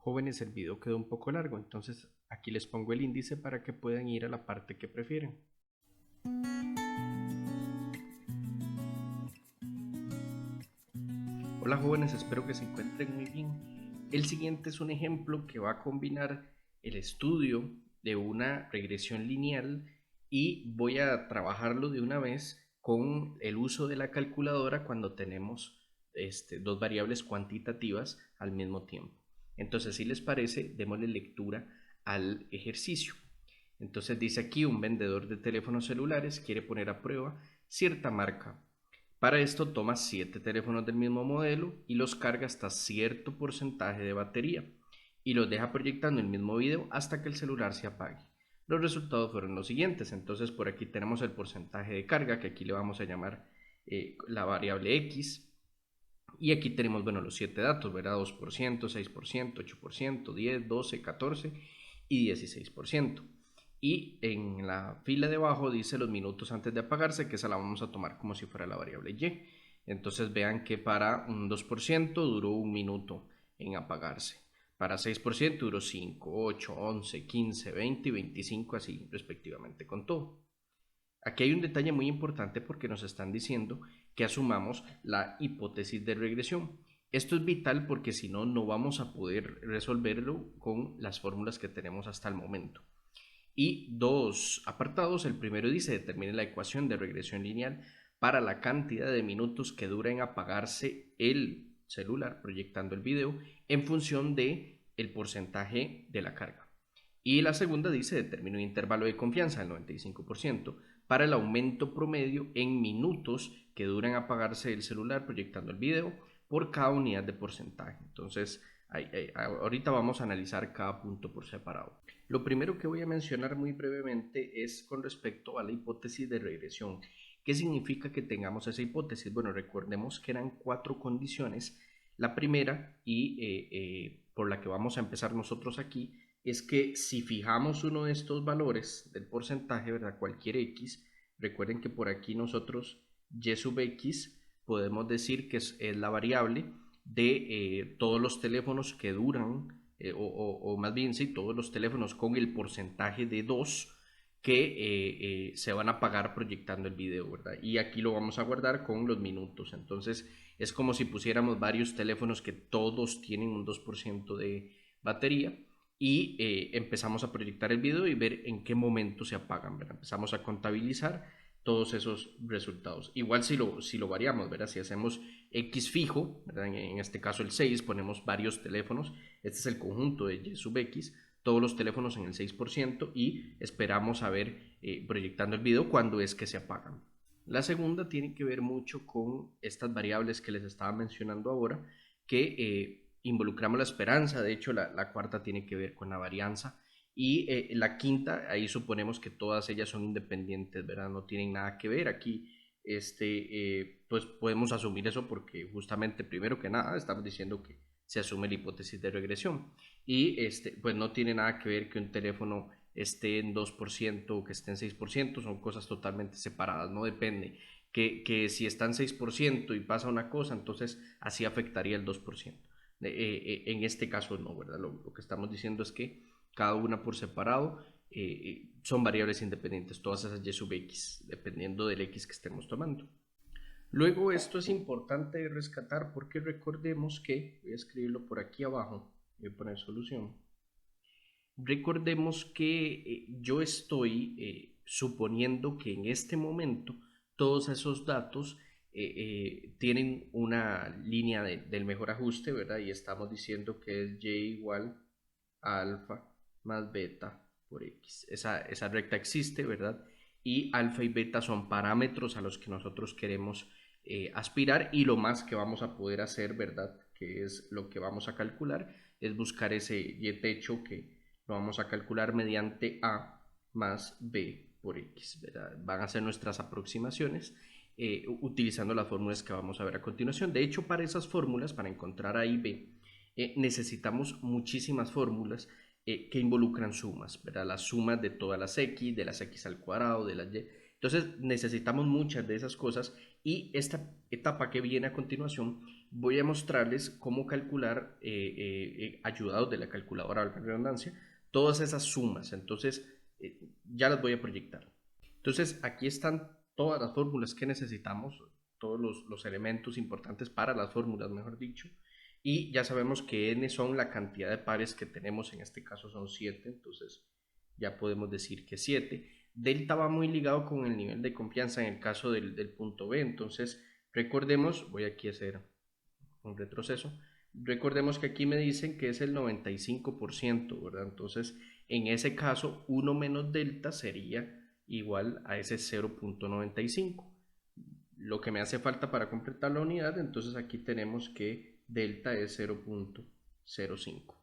Jóvenes, el video quedó un poco largo, entonces aquí les pongo el índice para que puedan ir a la parte que prefieren. Hola jóvenes, espero que se encuentren muy bien. El siguiente es un ejemplo que va a combinar el estudio de una regresión lineal y voy a trabajarlo de una vez con el uso de la calculadora cuando tenemos dos variables cuantitativas al mismo tiempo. Entonces, si les parece, démosle lectura al ejercicio. Entonces dice aquí, un vendedor de teléfonos celulares quiere poner a prueba cierta marca. Para esto toma 7 teléfonos del mismo modelo y los carga hasta cierto porcentaje de batería y los deja proyectando el mismo video hasta que el celular se apague. Los resultados fueron los siguientes. Entonces por aquí tenemos el porcentaje de carga, que aquí le vamos a llamar la variable X. Y aquí tenemos, bueno, los 7 datos, ¿verdad? 2%, 6%, 8%, 10, 12, 14 y 16%. Y en la fila de abajo dice los minutos antes de apagarse, que esa la vamos a tomar como si fuera la variable Y. Entonces vean que para un 2% duró un minuto en apagarse. Para 6% duró 5, 8, 11, 15, 20 y 25, así respectivamente con todo. Aquí hay un detalle muy importante porque nos están diciendo que asumamos la hipótesis de regresión. Esto es vital porque si no, no vamos a poder resolverlo con las fórmulas que tenemos hasta el momento. Y dos apartados. El primero dice: determine la ecuación de regresión lineal para la cantidad de minutos que dura en apagarse el celular proyectando el video en función de el porcentaje de la carga. Y la segunda dice: determine un intervalo de confianza del 95% para el aumento promedio en minutos que duran apagarse el celular proyectando el video por cada unidad de porcentaje. Entonces, ahorita vamos a analizar cada punto por separado. Lo primero que voy a mencionar muy brevemente es con respecto a la hipótesis de regresión. ¿Qué significa que tengamos esa hipótesis? Bueno, recordemos que eran 4 condiciones. La primera, y por la que vamos a empezar nosotros aquí, es que si fijamos uno de estos valores del porcentaje, ¿verdad? Cualquier X, recuerden que por aquí nosotros Y sub X podemos decir que es la variable de todos los teléfonos que duran, o más bien sí, todos los teléfonos con el porcentaje de 2 que se van a pagar proyectando el video, ¿verdad? Y aquí lo vamos a guardar con los minutos. Entonces es como si pusiéramos varios teléfonos que todos tienen un 2% de batería y empezamos a proyectar el video y ver en qué momento se apagan, ¿verdad? Empezamos a contabilizar todos esos resultados. Igual si lo variamos, ¿verdad? Si hacemos X fijo, ¿verdad? En este caso el 6, ponemos varios teléfonos, este es el conjunto de Y sub X, todos los teléfonos en el 6% y esperamos a ver proyectando el video cuando es que se apagan. La segunda tiene que ver mucho con estas variables que les estaba mencionando ahora, que involucramos la esperanza. De hecho la cuarta tiene que ver con la varianza, y la quinta, ahí suponemos que todas ellas son independientes, ¿verdad? No tienen nada que ver aquí. Pues podemos asumir eso porque justamente, primero que nada, estamos diciendo que se asume la hipótesis de regresión, y pues no tiene nada que ver que un teléfono esté en 2% o que esté en 6%, son cosas totalmente separadas, no depende. Que si está en 6% y pasa una cosa, entonces así afectaría el 2%. En este caso no, ¿verdad? Lo que estamos diciendo es que cada una por separado son variables independientes, todas esas Y sub X, dependiendo del X que estemos tomando. Luego esto es importante rescatar porque recordemos que, voy a escribirlo por aquí abajo, voy a poner solución. Recordemos que yo estoy suponiendo que en este momento todos esos datos tienen una línea del mejor ajuste, ¿verdad? Y estamos diciendo que es Y igual a alfa más beta por X. Esa recta existe, ¿verdad? Y alfa y beta son parámetros a los que nosotros queremos aspirar, y lo más que vamos a poder hacer, ¿verdad? Que es lo que vamos a calcular, es buscar ese Y techo que lo vamos a calcular mediante A más B por X, ¿verdad? Van a ser nuestras aproximaciones utilizando las fórmulas que vamos a ver a continuación. De hecho, para esas fórmulas, para encontrar A y B, necesitamos muchísimas fórmulas que involucran sumas, ¿verdad? Las sumas de todas las X, de las X al cuadrado, de las Y. Entonces necesitamos muchas de esas cosas, y esta etapa que viene a continuación voy a mostrarles cómo calcular, ayudados de la calculadora, valga la redundancia, todas esas sumas. Entonces, ya las voy a proyectar. Entonces, aquí están todas las fórmulas que necesitamos, todos los elementos importantes para las fórmulas, mejor dicho. Y ya sabemos que n son la cantidad de pares que tenemos, en este caso son 7, entonces ya podemos decir que 7. Delta va muy ligado con el nivel de confianza en el caso del punto B, entonces recordemos, voy aquí a hacer un retroceso, recordemos que aquí me dicen que es el 95%, ¿verdad? Entonces, en ese caso, 1 menos delta sería igual a ese 0.95. Lo que me hace falta para completar la unidad, entonces aquí tenemos que delta es 0.05.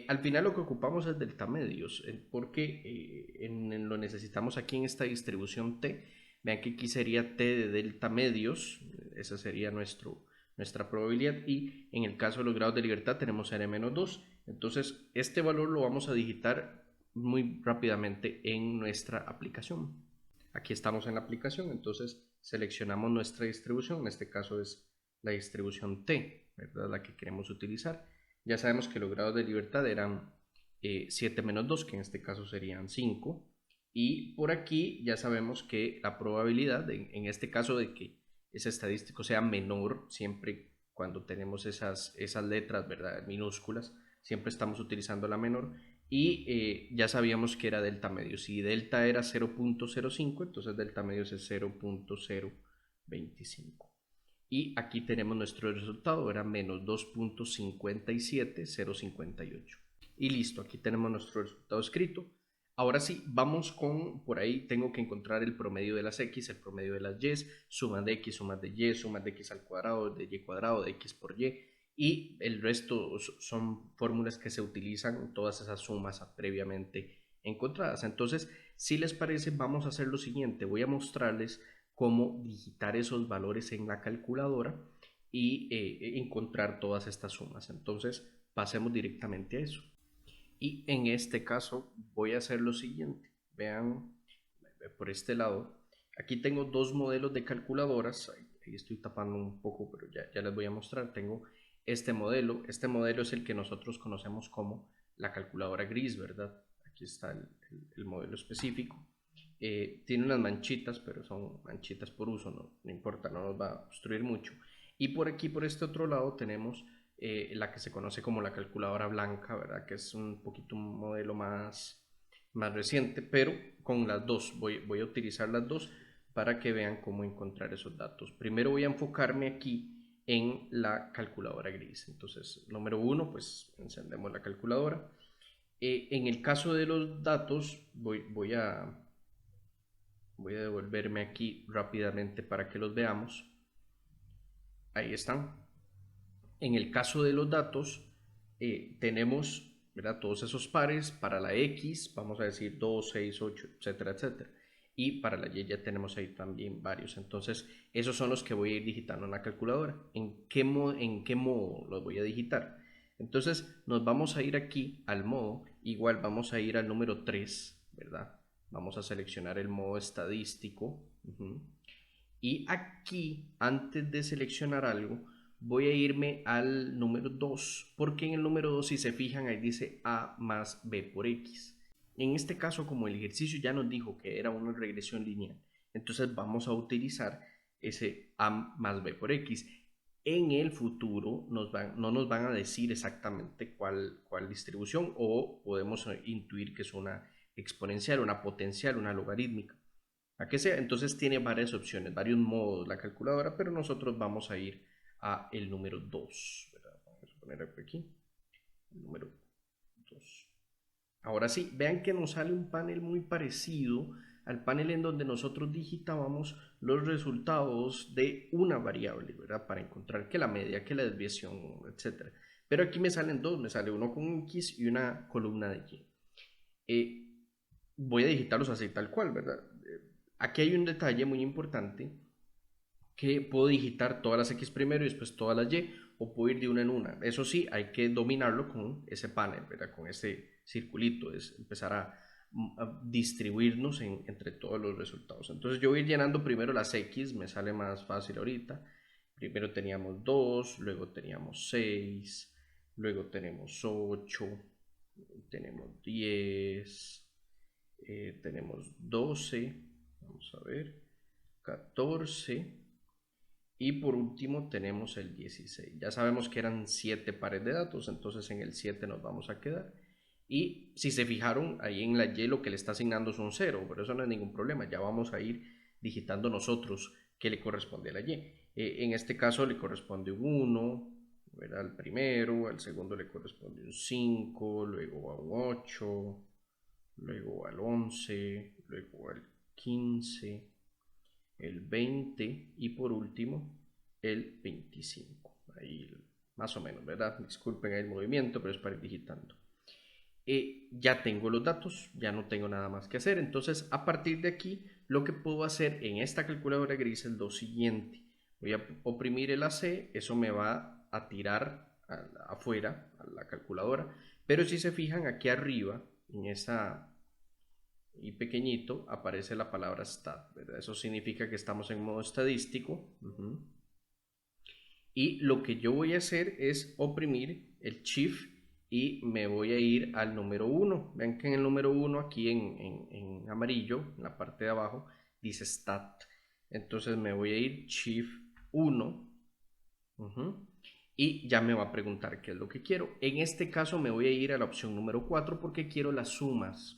Al final lo que ocupamos es delta medios, porque lo necesitamos aquí en esta distribución T. Vean que aquí sería T de delta medios, esa sería nuestra probabilidad, y en el caso de los grados de libertad tenemos n-2. Entonces este valor lo vamos a digitar muy rápidamente en nuestra aplicación. Aquí estamos en la aplicación, entonces seleccionamos nuestra distribución, en este caso es la distribución T, ¿verdad? La que queremos utilizar. Ya sabemos que los grados de libertad eran 7 menos 2, que en este caso serían 5. Y por aquí ya sabemos que la probabilidad, en este caso, de que ese estadístico sea menor, siempre cuando tenemos esas letras, ¿verdad?, minúsculas, siempre estamos utilizando la menor. Y ya sabíamos que era delta medio. Si delta era 0.05, entonces delta medio es 0.025. Y aquí tenemos nuestro resultado, era menos 2.57058. Y listo, aquí tenemos nuestro resultado escrito. Ahora sí, vamos con, por ahí tengo que encontrar el promedio de las x, el promedio de las y, sumas de x, sumas de y, sumas de x al cuadrado, de y cuadrado, de x por y, y el resto son fórmulas que se utilizan, todas esas sumas previamente encontradas. Entonces, si les parece, vamos a hacer lo siguiente, voy a mostrarles cómo digitar esos valores en la calculadora y encontrar todas estas sumas. Entonces, pasemos directamente a eso. Y en este caso voy a hacer lo siguiente. Vean por este lado. Aquí tengo dos modelos de calculadoras. Ahí estoy tapando un poco, pero ya les voy a mostrar. Tengo este modelo. Este modelo es el que nosotros conocemos como la calculadora gris, ¿verdad? Aquí está el modelo específico. Tiene unas manchitas, pero son manchitas por uso, no importa, no nos va a obstruir mucho. Y por aquí, por este otro lado, tenemos la que se conoce como la calculadora blanca, ¿verdad? Que es un poquito un modelo más reciente, pero con las dos, voy a utilizar las dos para que vean cómo encontrar esos datos. Primero voy a enfocarme aquí en la calculadora gris. Entonces, número uno, pues encendemos la calculadora. En el caso de los datos, voy a devolverme aquí rápidamente para que los veamos. Ahí están. En el caso de los datos, tenemos, ¿verdad?, todos esos pares. Para la X, vamos a decir 2, 6, 8, etcétera, etcétera. Y para la Y ya tenemos ahí también varios. Entonces, esos son los que voy a ir digitando en la calculadora. ¿En qué modo los voy a digitar? Entonces, nos vamos a ir aquí al modo. Igual vamos a ir al número 3, ¿verdad? Vamos a seleccionar el modo estadístico. Y aquí, antes de seleccionar algo, voy a irme al número 2, porque en el número 2, si se fijan, ahí dice A más B por X. En este caso, como el ejercicio ya nos dijo que era una regresión lineal, entonces vamos a utilizar ese A más B por X. En el futuro no nos van a decir exactamente cuál distribución, o podemos intuir que es una exponencial, una potencial, una logarítmica. A que sea, entonces tiene varias opciones, varios modos la calculadora, pero nosotros vamos a ir a el número 2, ¿verdad? Vamos a poner aquí, el número 2. Ahora sí, vean que nos sale un panel muy parecido al panel en donde nosotros digitábamos los resultados de una variable, ¿verdad? Para encontrar que la media, que la desviación, etc. Pero aquí me salen dos, me sale uno con X y una columna de Y. Voy a digitarlos así tal cual, ¿verdad? Aquí hay un detalle muy importante, que puedo digitar todas las X primero y después todas las Y, o puedo ir de una en una. Eso sí, hay que dominarlo con ese panel, ¿verdad? Con ese circulito, es empezar a distribuirnos entre todos los resultados. Entonces yo voy a ir llenando primero las X, me sale más fácil ahorita, Primero teníamos 2, luego teníamos 6, luego tenemos 8, tenemos 10, tenemos 12, vamos a ver, 14 y por último tenemos el 16. Ya sabemos que eran 7 pares de datos, entonces en el 7 nos vamos a quedar. Y si se fijaron, ahí en la Y lo que le está asignando es un 0, pero eso no es ningún problema, ya vamos a ir digitando nosotros qué le corresponde a la Y. En este caso le corresponde un 1, ¿verdad? Al primero, al segundo le corresponde un 5, luego a un 8, luego al 11, luego al 15, el 20 y por último el 25. Ahí más o menos, ¿verdad? Disculpen el movimiento, pero es para ir digitando. Ya tengo los datos, ya no tengo nada más que hacer. Entonces, a partir de aquí, lo que puedo hacer en esta calculadora gris es lo siguiente. Voy a oprimir el AC, eso me va a tirar afuera, a la calculadora. Pero si se fijan aquí arriba, en esa y pequeñito, aparece la palabra stat, ¿verdad? Eso significa que estamos en modo estadístico. Y lo que yo voy a hacer es oprimir el Shift y me voy a ir al número 1. Ven que en el número 1, aquí en amarillo, en la parte de abajo, dice stat. Entonces me voy a ir Shift 1. Y ya me va a preguntar qué es lo que quiero. En este caso me voy a ir a la opción número 4 porque quiero las sumas.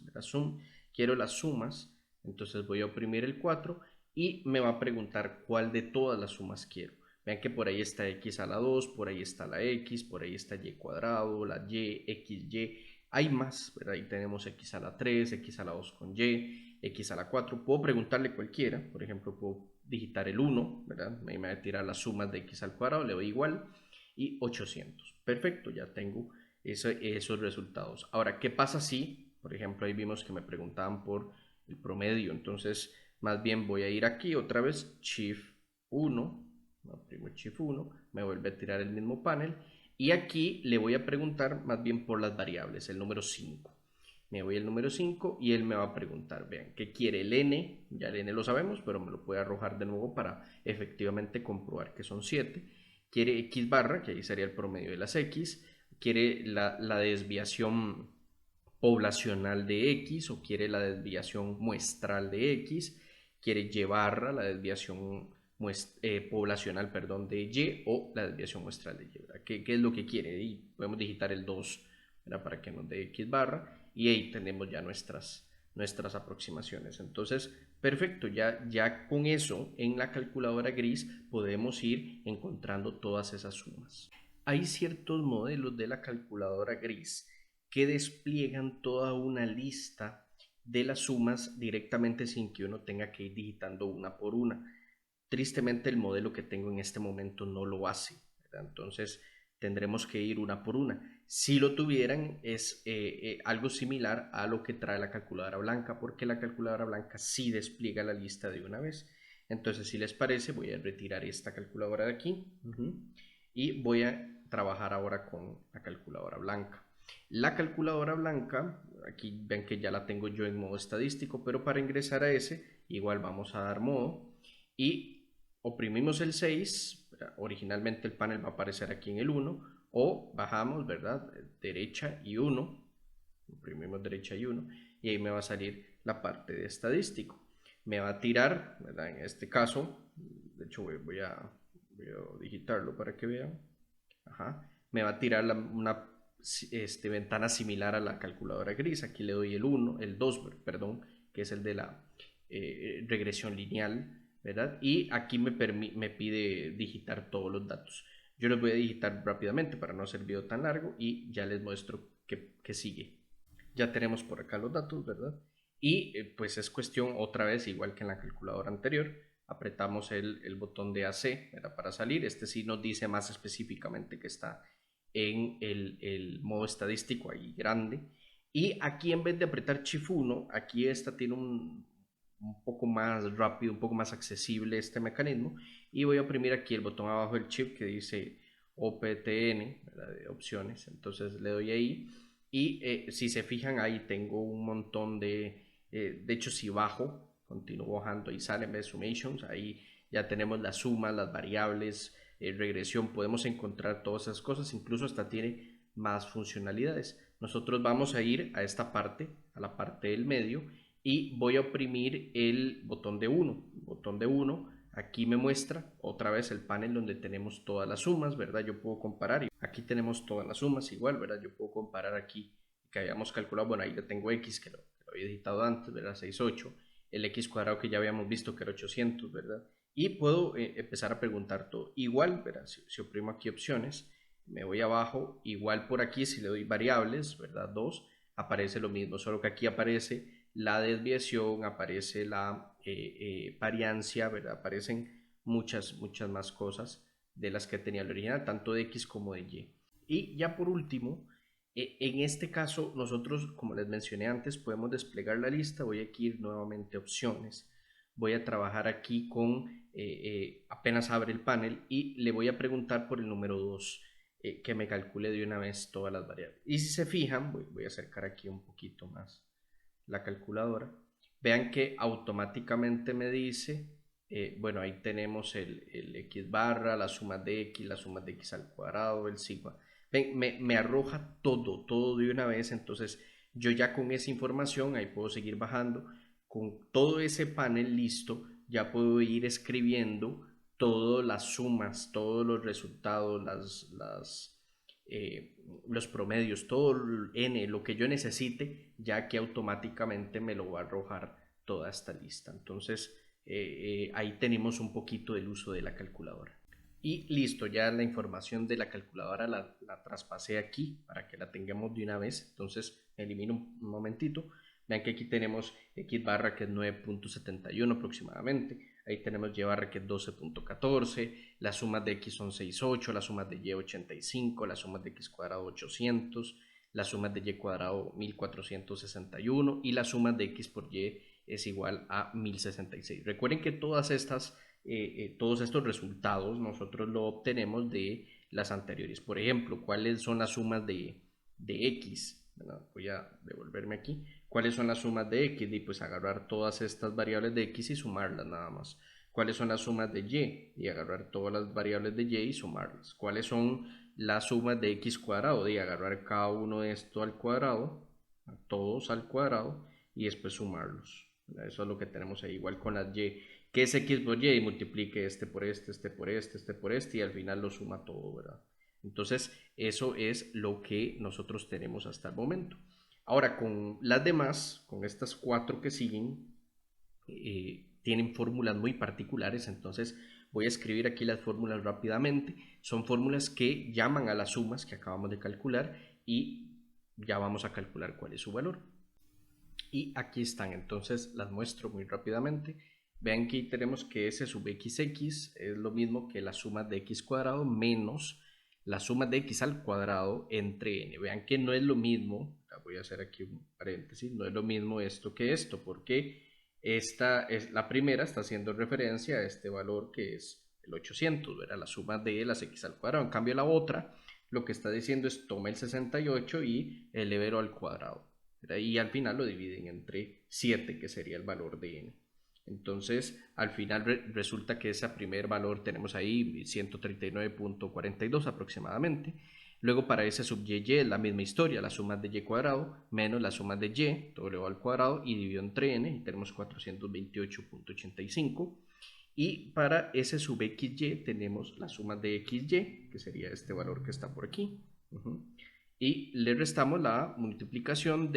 Quiero las sumas. Entonces voy a oprimir el 4 y me va a preguntar cuál de todas las sumas quiero. Vean que por ahí está x a la 2, por ahí está la x, por ahí está y cuadrado, la y, xy. Hay más, ¿verdad? Ahí tenemos x a la 3, x a la 2 con y, x a la 4. Puedo preguntarle cualquiera. Por ejemplo, puedo digitar el 1, ¿verdad? Me va a tirar las sumas de x al cuadrado, le doy igual y 800. Perfecto, ya tengo esos resultados. Ahora, ¿qué pasa si, por ejemplo, ahí vimos que me preguntaban por el promedio? Entonces, más bien voy a ir aquí otra vez, Shift 1, oprimo Shift 1, me vuelve a tirar el mismo panel y aquí le voy a preguntar más bien por las variables, el número 5. Me voy al número 5 y él me va a preguntar, vean, ¿qué quiere el n? Ya el n lo sabemos, pero me lo puede arrojar de nuevo para efectivamente comprobar que son 7. Quiere x barra, que ahí sería el promedio de las x. Quiere la desviación poblacional de x o quiere la desviación muestral de x. Quiere y barra, la desviación poblacional, perdón, de y o la desviación muestral de y. ¿Qué es lo que quiere? Y podemos digitar el 2, ¿verdad? Para que nos dé x barra y ahí tenemos ya nuestras aproximaciones. Entonces, perfecto, ya con eso en la calculadora gris podemos ir encontrando todas esas sumas. Hay ciertos modelos de la calculadora gris que despliegan toda una lista de las sumas directamente sin que uno tenga que ir digitando una por una. Tristemente el modelo que tengo en este momento no lo hace, ¿verdad? Entonces tendremos que ir una por una. Si lo tuvieran es algo similar a lo que trae la calculadora blanca, porque la calculadora blanca sí despliega la lista de una vez. Entonces, si les parece, voy a retirar esta calculadora de aquí y voy a trabajar ahora con la calculadora blanca. La calculadora blanca, aquí ven que ya la tengo yo en modo estadístico, pero para ingresar a ese, igual vamos a dar modo y oprimimos el 6, originalmente el panel va a aparecer aquí en el 1, o bajamos, ¿verdad? Derecha y 1, oprimimos derecha y 1, y ahí me va a salir la parte de estadístico. Me va a tirar, ¿verdad? En este caso, de hecho voy a digitarlo para que vean. Ajá. Me va a tirar una ventana similar a la calculadora gris. Aquí le doy el 1, el 2, perdón, que es el de la regresión lineal, ¿verdad? Y aquí me pide digitar todos los datos. Yo los voy a digitar rápidamente para no hacer video tan largo y ya les muestro qué sigue. Ya tenemos por acá los datos, ¿verdad? Y pues es cuestión otra vez, igual que en la calculadora anterior, apretamos el botón de AC, ¿verdad? Para salir. Este sí nos dice más específicamente que está en el modo estadístico ahí grande. Y aquí en vez de apretar Shift 1, aquí esta tiene un poco más rápido, un poco más accesible este mecanismo. Y voy a oprimir aquí el botón abajo del chip que dice OPTN, ¿verdad? De opciones. Entonces le doy ahí y si se fijan ahí tengo un montón de hecho si bajo, continúo bajando y sale en vez de summations, ahí ya tenemos las sumas, las variables, regresión, podemos encontrar todas esas cosas, incluso hasta tiene más funcionalidades. Nosotros vamos a ir a esta parte, a la parte del medio, y voy a oprimir el botón de 1. Botón de 1, aquí me muestra otra vez el panel donde tenemos todas las sumas, ¿verdad? Yo puedo comparar, y aquí tenemos todas las sumas igual, ¿verdad? Yo puedo comparar aquí que habíamos calculado, bueno, ahí ya tengo x que lo había editado antes, ¿verdad? 68, el x cuadrado que ya habíamos visto que era 800, ¿verdad? Y puedo empezar a preguntar todo. Igual, ¿verdad? Si oprimo aquí opciones, me voy abajo, igual por aquí si le doy variables, ¿verdad? 2, aparece lo mismo, solo que aquí aparece la desviación, aparece la variancia, ¿verdad? Aparecen muchas más cosas de las que tenía el original, tanto de X como de Y. Y ya por último, en este caso nosotros, como les mencioné antes, podemos desplegar la lista. Voy a ir nuevamente a opciones, voy a trabajar aquí con, apenas abre el panel, y le voy a preguntar por el número 2, que me calcule de una vez todas las variables. Y si se fijan, voy a acercar aquí un poquito más la calculadora, vean que automáticamente me dice, bueno, ahí tenemos el x barra, la suma de x, la suma de x al cuadrado, el sigma. Ven, me arroja todo de una vez. Entonces yo ya con esa información ahí puedo seguir bajando. Con todo ese panel listo, ya puedo ir escribiendo todas las sumas, todos los resultados, los promedios, todo n, lo que yo necesite, ya que automáticamente me lo va a arrojar toda esta lista. Entonces ahí tenemos un poquito del uso de la calculadora. Y listo, ya la información de la calculadora la traspasé aquí para que la tengamos de una vez. Entonces elimino un momentito. Vean que aquí tenemos x barra que es 9.71 aproximadamente. Ahí tenemos y barra que es 12.14. Las sumas de x son 6.8. Las sumas de y 85. Las sumas de x cuadrado 800. Las sumas de y cuadrado 1461. Y las sumas de x por y es igual a 1066. Recuerden que todas estas todos estos resultados nosotros lo obtenemos de las anteriores. Por ejemplo, ¿cuáles son las sumas de x? Bueno, voy a devolverme aquí. ¿Cuáles son las sumas de x? Y pues agarrar todas estas variables de x y sumarlas nada más. ¿Cuáles son las sumas de y? Y agarrar todas las variables de y y sumarlas. ¿Cuáles son las sumas de x cuadrado? Y agarrar cada uno de esto al cuadrado, a todos al cuadrado, y después sumarlos. Eso es lo que tenemos ahí. Igual con las y, que es x por y, y multiplique este por este, este por este, este por este, y al final lo suma todo, ¿verdad? Entonces eso es lo que nosotros tenemos hasta el momento. Ahora con las demás, con estas 4 que siguen, tienen fórmulas muy particulares. Entonces voy a escribir aquí las fórmulas rápidamente. Son fórmulas que llaman a las sumas que acabamos de calcular, y ya vamos a calcular cuál es su valor. Y aquí están, entonces las muestro muy rápidamente. Vean que tenemos que s sub xx es lo mismo que la suma de x cuadrado menos la suma de x al cuadrado entre n. Vean que no es lo mismo, voy a hacer aquí un paréntesis, no es lo mismo esto que esto, porque esta es la primera, está haciendo referencia a este valor que es el 800, ¿verdad? La suma de las x al cuadrado. En cambio la otra lo que está diciendo es toma el 68 y elevero al cuadrado, ¿verdad? Y al final lo dividen entre 7, que sería el valor de n. Entonces, al final resulta que ese primer valor tenemos ahí 139.42 aproximadamente. Luego para ese sub y es la misma historia, la suma de y cuadrado menos la suma de y, todo elevado al cuadrado, y dividido entre n, y tenemos 428.85. Y para s sub xy tenemos la suma de xy, que sería este valor que está por aquí. Y le restamos la multiplicación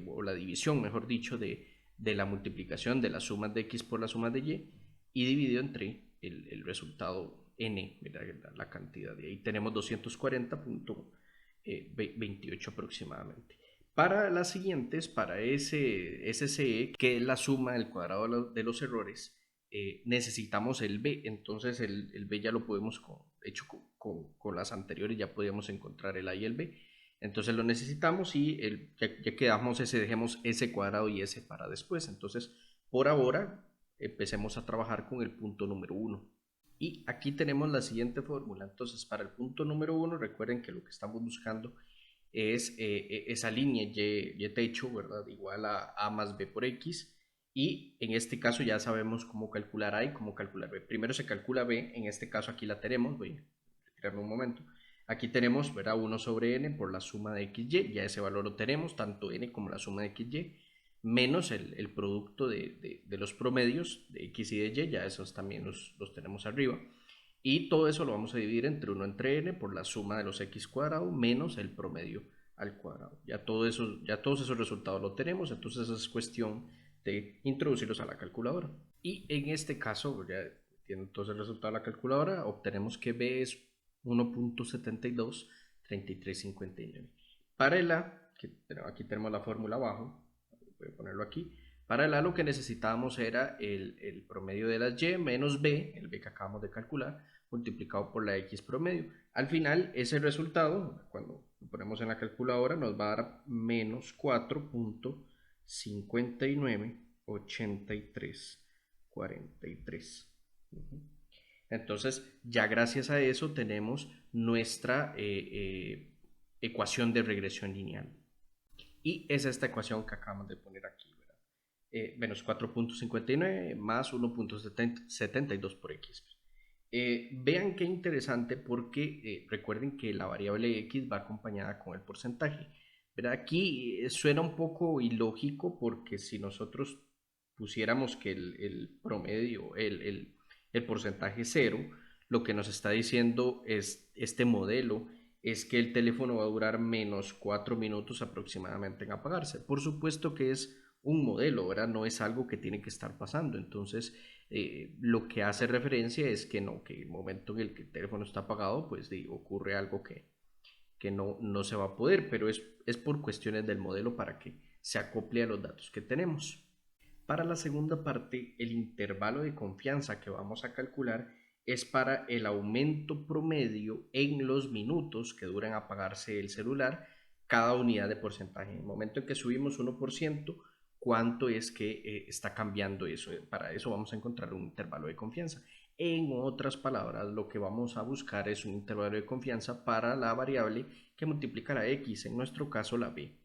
o la división, mejor dicho, de la multiplicación de las sumas de x por las sumas de y dividido entre el resultado n, la cantidad de ahí. Tenemos 240.28 aproximadamente. Para las siguientes, para ese SCE, que es la suma del cuadrado de los errores, necesitamos el b. Entonces el b ya lo podemos, hecho con las anteriores, ya podíamos encontrar el a y el b. Entonces lo necesitamos, y ya quedamos dejemos ese cuadrado y ese para después. Entonces por ahora empecemos a trabajar con el punto número 1. Y aquí tenemos la siguiente fórmula. Entonces para el punto número 1, recuerden que lo que estamos buscando es esa línea y techo, ¿verdad? Igual a más b por x. Y en este caso ya sabemos cómo calcular A y cómo calcular B. Primero se calcula B, en este caso aquí la tenemos, voy a retirarme un momento. Aquí tenemos, ¿verdad? 1 sobre n por la suma de xy, ya ese valor lo tenemos, tanto n como la suma de xy, menos el producto de los promedios de x y de y, ya esos también los tenemos arriba. Y todo eso lo vamos a dividir entre 1 entre n por la suma de los x cuadrado menos el promedio al cuadrado. Ya todos esos resultados lo tenemos, entonces es cuestión de introducirlos a la calculadora. Y en este caso, ya tiene entonces el resultado de la calculadora, obtenemos que B es 1.723359. Para el A, que aquí tenemos la fórmula abajo, voy a ponerlo aquí. Para el A lo que necesitábamos era el promedio de las Y menos B, el B que acabamos de calcular, multiplicado por la X promedio. Al final, ese resultado, cuando lo ponemos en la calculadora, nos va a dar menos 4.598343. Entonces, ya gracias a eso tenemos nuestra ecuación de regresión lineal. Y es esta ecuación que acabamos de poner aquí, ¿verdad? Menos 4.59 más 1.72 por x. Vean qué interesante porque recuerden que la variable x va acompañada con el porcentaje. ¿Verdad? Aquí suena un poco ilógico porque si nosotros pusiéramos que el promedio, el porcentaje es cero, lo que nos está diciendo es este modelo es que el teléfono va a durar menos 4 minutos aproximadamente en apagarse. Por supuesto que es un modelo, ¿verdad? No es algo que tiene que estar pasando. Entonces, lo que hace referencia es que no, que el momento en el que el teléfono está apagado, pues ocurre algo que no se va a poder, pero es por cuestiones del modelo para que se acople a los datos que tenemos. Para la segunda parte, el intervalo de confianza que vamos a calcular es para el aumento promedio en los minutos que duran apagarse el celular cada unidad de porcentaje. En el momento en que subimos 1%, ¿cuánto es que está cambiando eso? Para eso vamos a encontrar un intervalo de confianza. En otras palabras, lo que vamos a buscar es un intervalo de confianza para la variable que multiplica la x, en nuestro caso la b.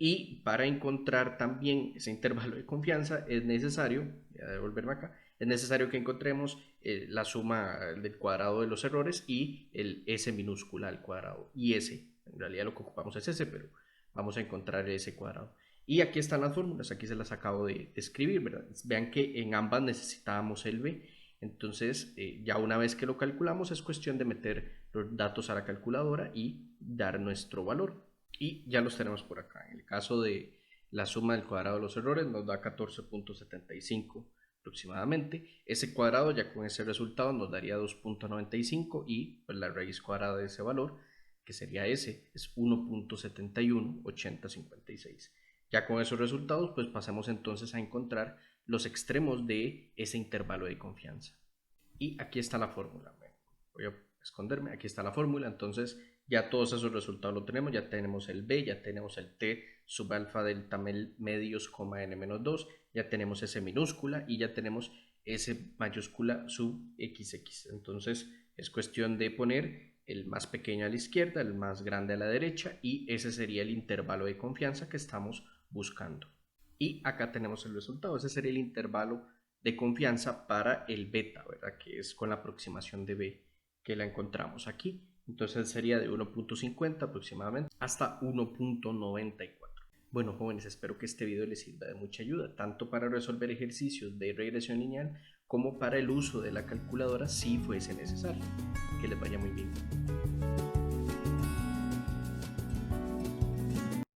Y para encontrar también ese intervalo de confianza es necesario, voy a devolverme acá, es necesario que encontremos la suma del cuadrado de los errores y el S minúscula al cuadrado. Y S, en realidad lo que ocupamos es S, pero vamos a encontrar ese cuadrado. Y aquí están las fórmulas, aquí se las acabo de escribir, ¿verdad? Vean que en ambas necesitábamos el B. Entonces, ya una vez que lo calculamos, es cuestión de meter los datos a la calculadora y dar nuestro valor. Y ya los tenemos por acá. En el caso de la suma del cuadrado de los errores nos da 14.75 aproximadamente. Ese cuadrado ya con ese resultado nos daría 2.95 y pues, la raíz cuadrada de ese valor, que sería ese, es 1.718056. Ya con esos resultados pues pasamos entonces a encontrar los extremos de ese intervalo de confianza. Y aquí está la fórmula. Voy a esconderme, aquí está la fórmula, entonces ya todos esos resultados lo tenemos, ya tenemos el B, ya tenemos el T sub alfa delta medios, n menos 2, ya tenemos S minúscula y ya tenemos S mayúscula sub XX. Entonces es cuestión de poner el más pequeño a la izquierda, el más grande a la derecha y ese sería el intervalo de confianza que estamos buscando. Y acá tenemos el resultado, ese sería el intervalo de confianza para el beta, ¿verdad? Que es con la aproximación de B que la encontramos aquí. Entonces sería de 1.50 aproximadamente hasta 1.94. Bueno, jóvenes, espero que este video les sirva de mucha ayuda, tanto para resolver ejercicios de regresión lineal como para el uso de la calculadora si fuese necesario. Que les vaya muy bien.